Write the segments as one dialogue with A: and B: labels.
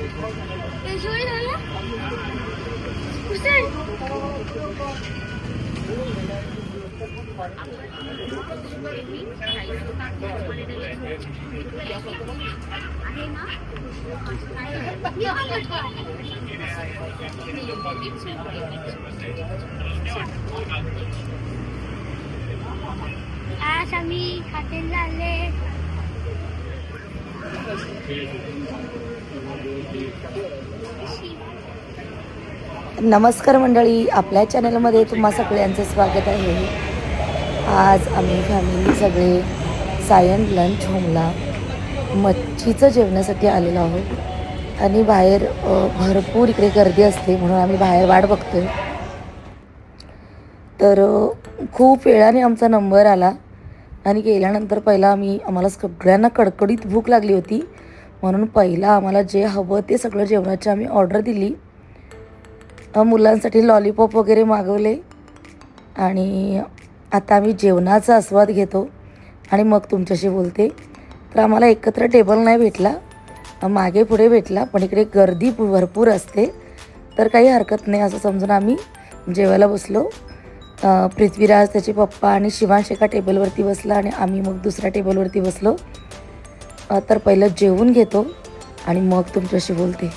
A: आज आम्ही हॉटेलला आले.
B: नमस्कार मंडळी, आपल्या चॅनलमध्ये तुम्हा सगळ्यांचं स्वागत आहे. आज आम्ही फॅमिली सगळे सायन लंच होमला मच्छीचं जेवणासाठी आलेलो आहोत आणि बाहेर भरपूर इकडे गर्दी असते म्हणून आम्ही बाहेर वाट बघतोय. तर खूप वेळाने आमचा नंबर आला आणि गेल्यानंतर पहिला आम्हाला सगळ्यांना कडकडीत भूक लागली होती म्हणून पहिला आम्हाला जे हवं ते सगळं जेवणाची आम्ही ऑर्डर दिली. मुलांसाठी लॉलीपॉप वगैरे मागवले आणि आता आम्ही जेवणाचा आस्वाद घेतो आणि मग तुमच्याशी बोलते. तर आम्हाला एकत्र टेबल नाही भेटला, मागे पुढे भेटला, पण इकडे गर्दी भरपूर असते तर काही हरकत नाही असं समजून आम्ही जेवायला बसलो. पृथ्वीराज, त्याचे पप्पा आणि शिवांश एका टेबलवरती बसला आणि आम्ही मग दुसऱ्या टेबलवरती बसलो. तर पहिलं जेवून घेतो आणि मग तुमच्याशी बोलते.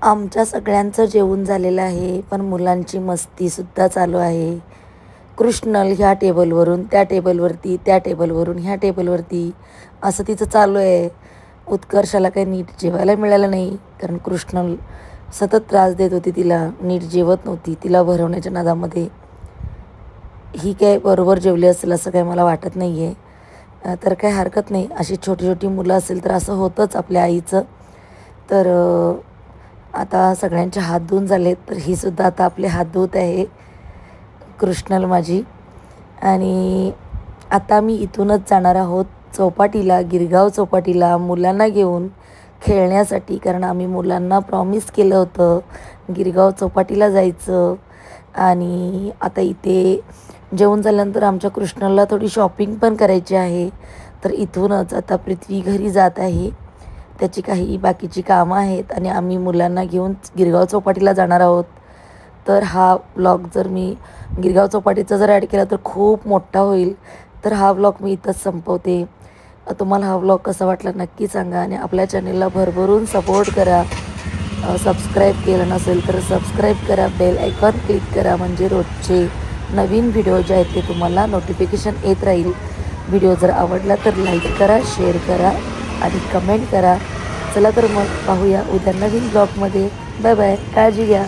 B: आमच्या सगळ्यांचं जेवण झालेलं आहे, पण मुलांची मस्तीसुद्धा चालू आहे. कृष्णल ह्या टेबलवरून त्या टेबलवरती, त्या टेबलवरून ह्या टेबलवरती असं तिचं चालू आहे. उत्कर्षाला काही नीट जेवायला मिळालं नाही, कारण कृष्णल सतत त्रास देत होती तिला, नीट जेवत नव्हती. तिला भरवण्याच्या नादामध्ये ही काय बरोबर जेवली असेल असं काही मला वाटत नाही आहे. तर काही हरकत नाही, अशी छोटी छोटी मुलं असेल तर असं होतंच आपल्या आईचं. तर आता सगळ्यांचे हात धुवून झालेत, तर ही सुद्धा आता आपले हात धुवत आहे कृष्णल माझी. आणि आता मी इथूनच जाणार आहोत चौपाटीला, गिरगाव चौपाटीला मुलांना घेऊन खेळण्यासाठी, कारण आम्ही मुलांना प्रॉमिस केलं होतं गिरगाव चौपाटीला जायचं. आणि आता इथे जेवण झाल्यानंतर आमच्या कृष्णलला थोडी शॉपिंग पण करायची आहे, तर इथूनच आता पृथ्वी घरी जात आहे. त्याची काही बाकीची कामं आहेत आणि आम्ही मुलांना घेऊन गिरगाव चौपाटीला जाणार आहोत. तर हा व्लॉग जर मी गिरगाव चौपाटीचा जर ॲड केला तर खूप मोठा होईल, तर हा व्लॉग मी इथंच संपवते. तुम्हाला हा व्लॉग कसा वाटला नक्की सांगा आणि आपल्या चॅनलला भरभरून सपोर्ट करा. सबस्क्राईब केलं नसेल तर सबस्क्राईब करा, बेल आयकॉन क्लिक करा, म्हणजे रोजचे नवीन व्हिडिओ जे आहेत ते तुम्हाला नोटिफिकेशन येत राहील. व्हिडिओ जर आवडला तर लाईक करा, शेअर करा आणि कमेंट करा. चला तर मग पाहूया उद्या नवीन ब्लॉगमध्ये. बाय बाय, काळजी घ्या.